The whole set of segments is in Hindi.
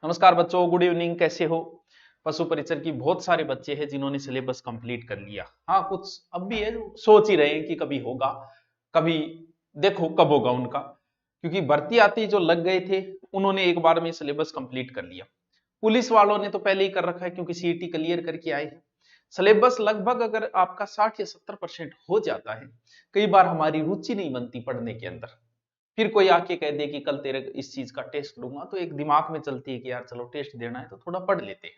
नमस्कार बच्चों, गुड इवनिंग। कैसे हो? पशु परिचर की बहुत सारे बच्चे हैं जिन्होंने सिलेबस कंप्लीट कर लिया। हाँ, कुछ अब भी है जो सोच ही रहे हैं कि कभी होगा, कभी देखो कब होगा उनका, क्योंकि भर्ती आते ही जो लग गए थे उन्होंने एक बार में सिलेबस कंप्लीट कर लिया। पुलिस वालों ने तो पहले ही कर रखा है क्योंकि सीईटी क्लियर करके आए हैं। सिलेबस लगभग अगर आपका 60 या 70% हो जाता है, कई बार हमारी रुचि नहीं बनती पढ़ने के अंदर। फिर कोई आके कह दे कि कल तेरे इस चीज का टेस्ट लूंगा, तो एक दिमाग में चलती है कि यार चलो टेस्ट देना है तो थोड़ा पढ़ लेते हैं।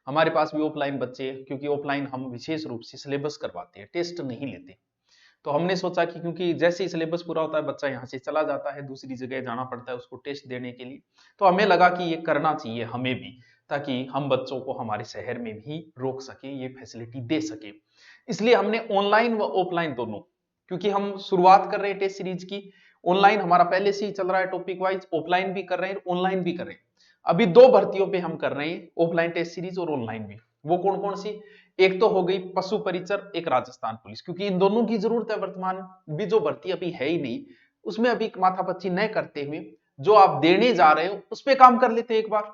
हमारे पास भी ऑफलाइन बच्चे हैं, क्योंकि ऑफलाइन हम विशेष रूप से सिलेबस करवाते हैं, टेस्ट नहीं लेते। तो हमने सोचा कि क्योंकि जैसे ही सिलेबस पूरा होता है बच्चा यहाँ से चला जाता है, दूसरी जगह जाना पड़ता है उसको टेस्ट देने के लिए। तो हमें लगा कि ये करना चाहिए हमें भी, ताकि हम बच्चों को हमारे शहर में भी रोक सके, ये फैसिलिटी दे सके। इसलिए हमने ऑनलाइन व ऑफलाइन दोनों, क्योंकि हम शुरुआत कर रहे हैं टेस्ट सीरीज की। ऑनलाइन हमारा पहले से ही चल रहा है टॉपिक वाइज, ऑफलाइन भी कर रहे हैं, ऑनलाइन भी कर रहे हैं। अभी दो भर्तियों पे हम कर रहे हैं, ऑफलाइन टेस्ट सीरीज और ऑनलाइन भी। वो कौन कौन सी? एक तो हो गई पशु परिचर, एक राजस्थान पुलिस, क्योंकि इन दोनों की जरूरत है। वर्तमान भी जो भर्ती अभी है ही नहीं, उसमें अभी माथापच्ची न करते हुए जो आप देने जा रहे हो उस पर काम कर लेते एक बार।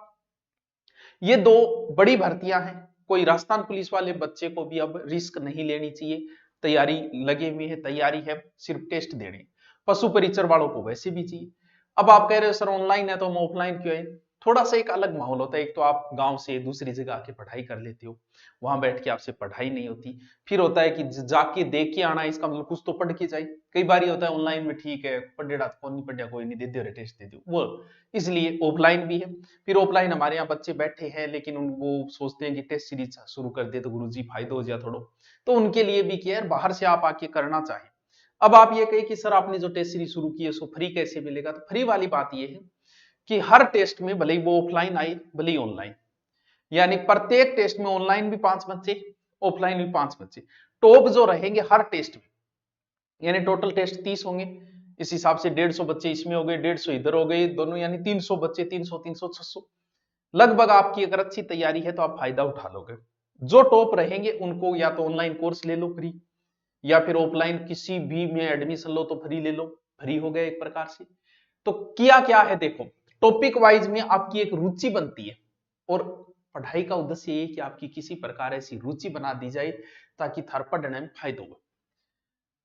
ये दो बड़ी भर्तियां हैं। कोई राजस्थान पुलिस वाले बच्चे को भी अब रिस्क नहीं लेनी चाहिए, तैयारी लगे हुए है, तैयारी है, सिर्फ टेस्ट देने। पशु परिचर वालों को वैसे भी चाहिए। अब आप कह रहे हो सर ऑनलाइन है तो हम ऑफलाइन क्यों है? थोड़ा सा एक अलग माहौल होता है। एक तो आप गांव से दूसरी जगह आके पढ़ाई कर लेते हो, वहां बैठ के आपसे पढ़ाई नहीं होती। फिर होता है कि जाके देख के आना, इसका मतलब कुछ तो पढ़ के जाए। कई बार ये होता है ऑनलाइन में ठीक है, पढ़ेड़ा कौन नहीं पढ़िया, कोई नहीं, दे दो टेस्ट दे दो वो। इसलिए ऑफलाइन भी है। फिर ऑफलाइन हमारे यहाँ बच्चे बैठे हैं लेकिन वो सोचते हैं कि टेस्ट सीरीज शुरू कर दे तो गुरुजी फायदा हो जाए थोड़ा, तो उनके लिए भी केयर बाहर से आप आके करना चाहें। अब आप ये कहे कि सर आपने जो टेस्ट सीरीज शुरू की है उसको फ्री कैसे मिलेगा? तो फ्री वाली बात ये है कि हर टेस्ट में, भले ही वो ऑफलाइन आए भले ही ऑनलाइन, यानी प्रत्येक टेस्ट में ऑनलाइन भी 5 बच्चे, ऑफलाइन भी 5 बच्चे, टॉप जो रहेंगे हर टेस्ट में, यानी टोटल टेस्ट 30 होंगे। इस हिसाब से 150 बच्चे इसमें हो गए, 150 इधर हो गए दोनों, यानी 300 बच्चे, 300 300 600 लगभग। आपकी अगर अच्छी तैयारी है तो आप फायदा उठा लोगे। जो टॉप रहेंगे उनको या तो ऑनलाइन कोर्स ले लो फ्री, या फिर ऑफलाइन किसी भी में एडमिशन लो तो फ्री ले लो, फ्री हो गया एक प्रकार से। तो किया क्या है देखो, टॉपिक वाइज में आपकी एक रुचि बनती है, और पढ़ाई का उद्देश्य ये है कि आपकी किसी प्रकार ऐसी रुचि बना दी जाए ताकि थार पढ़ने में फायदा हो।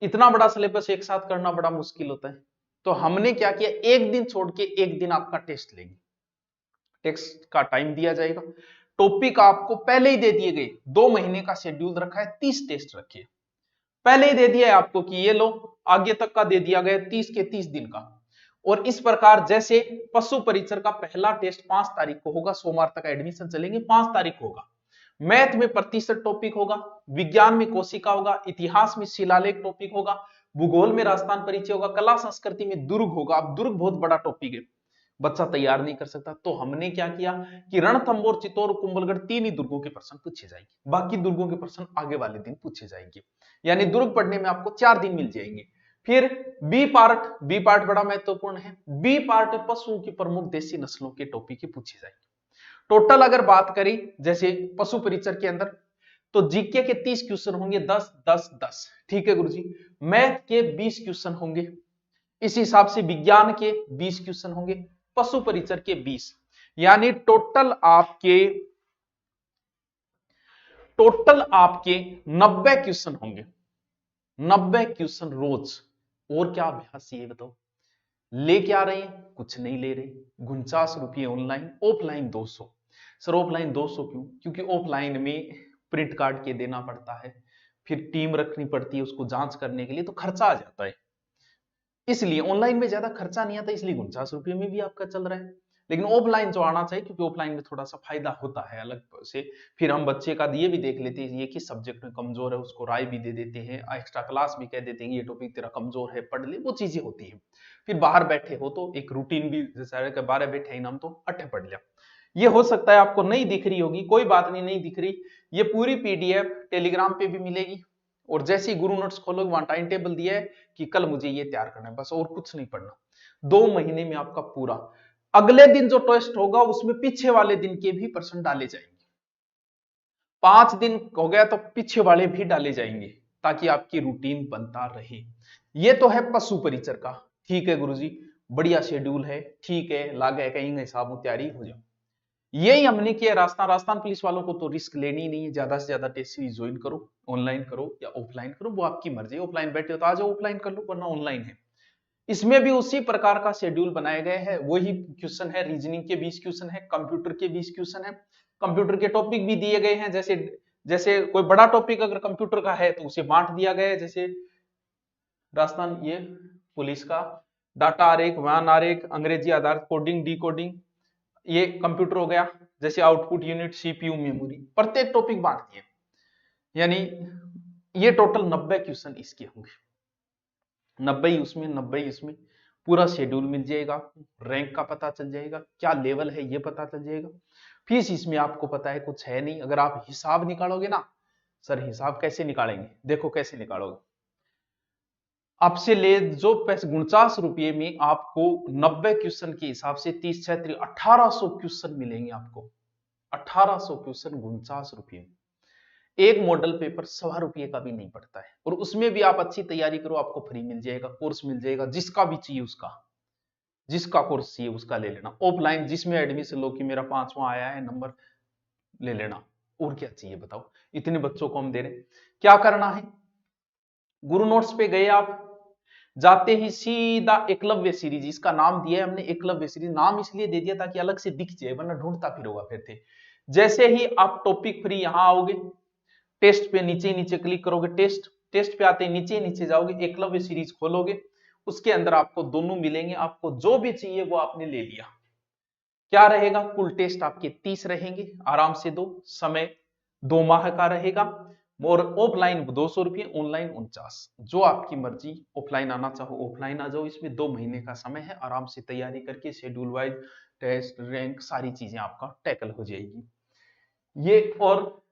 इतना बड़ा सिलेबस एक साथ करना बड़ा मुश्किल होता है। तो हमने क्या किया, एक दिन छोड़ के एक दिन आपका टेस्ट लेंगे। टेस्ट का टाइम दिया जाएगा, टॉपिक आपको पहले ही दे दिए गए। 2 महीने का शेड्यूल रखा है, 30 टेस्ट रखे पहले ही दे दिया है आपको कि ये लो, आगे तक का दे दिया गया 30 के 30 दिन का। और इस प्रकार जैसे पशु परिचर का पहला टेस्ट 5 तारीख को होगा, सोमवार तक एडमिशन चलेंगे, 5 तारीख को होगा। मैथ में प्रतिशत टॉपिक होगा, विज्ञान में कोशिका होगा, इतिहास में शिलालेख टॉपिक होगा, भूगोल में राजस्थान परिचय होगा, कला संस्कृति में दुर्ग होगा। अब दुर्ग बहुत बड़ा टॉपिक है, बच्चा तैयार नहीं कर सकता। तो हमने क्या किया कि रणथंबोर, चित्तौड़, कुंभलगढ़ 3 ही दुर्गों के प्रश्न पूछे जाएंगे, बाकी दुर्गों के प्रश्न आगे वाले दिन पूछे जाएंगे। यानी दुर्ग पढ़ने में आपको 4 दिन मिल जाएंगे। फिर बी पार्ट बड़ा महत्वपूर्ण है। बी पार्ट में पशुओं की प्रमुख देसी नस्लों के टॉपिक ही पूछे जाएंगे। टोटल अगर बात करें जैसे पशु परिचर के अंदर, तो जीके के 30 क्वेश्चन होंगे, 10 10 10, ठीक है गुरुजी। मैथ के 20 क्वेश्चन होंगे, इस हिसाब से विज्ञान के 20 क्वेश्चन होंगे, पशु परिचर के 20, यानी टोटल आपके 90 क्वेश्चन होंगे। 90 क्वेश्चन रोज। और क्या अभ्यास ये बताओ? ले क्या रहे हैं? कुछ नहीं ले रहे। 49 रुपये ऑनलाइन, ऑफलाइन 200। सर ऑफलाइन 200 क्यों? क्योंकि ऑफलाइन में प्रिंट कार्ड के देना पड़ता है, फिर टीम रखनी पड़ती है उसको जांच करने के लिए, तो खर्चा आ जाता है। इसलिए ऑनलाइन में ज्यादा खर्चा नहीं आता, इसलिए 49 रुपये में भी आपका चल रहा है। लेकिन ऑफलाइन जो आना चाहिए, क्योंकि ऑफलाइन में थोड़ा सा फायदा होता है अलग से। फिर हम बच्चे का ये भी देख लेते हैं ये किस सब्जेक्ट में कमजोर है, उसको राय भी दे देते हैं, एक्स्ट्रा क्लास भी कह देते हैं ये टॉपिक तेरा कमजोर है, पढ़ ले, वो चीजें होती है। फिर बाहर बैठे हो तो एक रूटीन भी, जैसे 12 बैठे हैं हम तो 8 पढ़ लिया। ये हो सकता है आपको नहीं दिख रही होगी, कोई बात नहीं, नहीं दिख रही, ये पूरी पीडीएफ टेलीग्राम पे भी मिलेगी। और जैसे ही गुरु नोट्स खोलोगे वहां टाइम टेबल दिया है कि कल मुझे ये तैयार करना है, बस और कुछ नहीं पढ़ना। 2 महीने में आपका पूरा। अगले दिन जो टेस्ट होगा उसमें पीछे वाले दिन के भी प्रश्न डाले जाएंगे। 5 दिन हो गया तो पीछे वाले भी डाले जाएंगे, ताकि आपकी रूटीन बनता रहे। ये तो है पशु परिचर का। ठीक है गुरुजी, बढ़िया शेड्यूल है, ठीक है, लागे कहीं हिसाब में तैयारी हो जाओ। यही हमने किया राजस्थान पुलिस वालों को तो रिस्क लेनी ही नहीं है, ज्यादा से ज्यादा टेस्ट सीरीज ज्वाइन करो, ऑनलाइन करो या ऑफलाइन करो, वो आपकी मर्जी। ऑफलाइन बैठे हो तो आ जाओ ऑफलाइन कर लो, वरना ऑनलाइन है। इसमें भी उसी प्रकार का शेड्यूल बनाए गए हैं, वही क्वेश्चन है, रीजनिंग के 20 क्वेश्चन है, कंप्यूटर के 20 क्वेश्चन है, कंप्यूटर के टॉपिक भी दिए गए हैं। जैसे जैसे कोई बड़ा टॉपिक अगर कंप्यूटर का है तो उसे बांट दिया गया है, जैसे राजस्थान ये पुलिस का डाटा आरेख, वाहन आरेख, अंग्रेजी आधारित कोडिंग, डिकोडिंग, ये कंप्यूटर हो गया। जैसे आउटपुट यूनिट, सीपीयू, मेमोरी, प्रत्येक टॉपिक बांट दिए। यानी ये टोटल 90 क्वेश्चन इसके होंगे, 90 ही उसमें 90 ही उसमें, पूरा शेड्यूल मिल जाएगा, रैंक का पता चल जाएगा, क्या लेवल है ये पता चल जाएगा। फीस इसमें आपको पता है कुछ है नहीं। अगर आप हिसाब निकालोगे ना, सर हिसाब कैसे निकालेंगे, देखो कैसे निकालोगे। आपसे ले जो पैसे 49 रुपये में आपको 90 क्वेश्चन के हिसाब से 30 6 1800 क्वेश्चन मिलेंगे आपको। 1800 क्वेश्चन 49 रुपये में। एक मॉडल पेपर 1.25 का भी नहीं पड़ता है, और उसमें भी आप अच्छी तैयारी करो, आपको फ्री मिल जाएगा, कोर्स मिल जाएगा, जिसका भी चाहिए उसका, जिसका कोर्स चाहिए उसका ले लेना। ऑफलाइन जिसमें एडमिशन लो कि मेरा 5वां आया है नंबर, ले लेना। और क्या चाहिए बताओ, इतने बच्चों को हम दे रहे। क्या करना है, गुरु नोट्स पे गए आप, जाते ही सीधा एकलव्य सीरीज, इसका नाम दिया है हमने एकलव्य सीरीज, नाम इसलिए दे दिया ताकि अलग से दिख जाए, वरना ढूंढता फिरोगा फिर थे। जैसे ही आप टॉपिक फ्री यहां आओगे, टेस्ट पे नीचे नीचे क्लिक करोगे, टेस्ट टेस्ट पे आते ही नीचे नीचे जाओगे, एकलव्य सीरीज खोलोगे, उसके अंदर आपको दोनों मिलेंगे। आपको जो भी चाहिए वो आपने ले लिया। क्या रहेगा, कुल टेस्ट आपके 30 रहेंगे, आराम से दो, समय 2 माह का रहेगा, और ऑफलाइन 200 रुपये, ऑनलाइन 49। जो आपकी मर्जी, ऑफलाइन आना चाहो ऑफलाइन आ जाओ, इसमें 2 महीने का समय है, आराम से तैयारी करके शेड्यूल वाइज टेस्ट रैंक सारी चीजें आपका टैकल हो जाएगी ये। और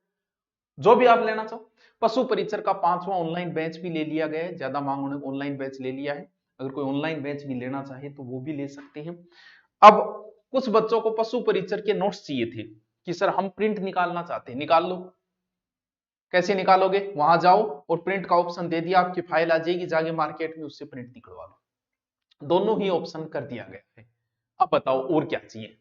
जो भी आप लेना चाहो, पशु परिचर का 5वां ऑनलाइन बैच भी ले लिया गया है, ज्यादा मांग होने ऑनलाइन बैच ले लिया है। अगर कोई ऑनलाइन बैच भी लेना चाहे तो वो भी ले सकते हैं। अब कुछ बच्चों को पशु परिचर के नोट्स चाहिए थे कि सर हम प्रिंट निकालना चाहते हैं, निकाल लो। कैसे निकालोगे, वहां जाओ और प्रिंट का ऑप्शन दे दिया, आपकी फाइल आ जाएगी, जाके मार्केट में उससे प्रिंट निकलवा लो। दोनों ही ऑप्शन कर दिया गया है। अब बताओ और क्या चाहिए।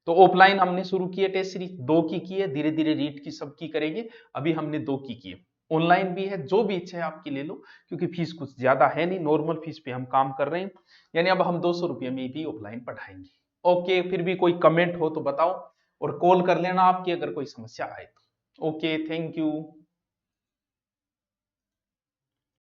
तो ऑफलाइन हमने शुरू किए टेस्ट सीरीज, 2 की है, धीरे धीरे रीड की सबकी करेंगे, अभी हमने 2 की है। ऑनलाइन भी है, जो भी इच्छा है आपकी ले लो, क्योंकि फीस कुछ ज्यादा है नहीं, नॉर्मल फीस पे हम काम कर रहे हैं। यानी अब हम 200 रुपये में भी ऑफलाइन पढ़ाएंगे। ओके, फिर भी कोई कमेंट हो तो बताओ, और कॉल कर लेना आपकी अगर कोई समस्या आए तो। Okay, thank you.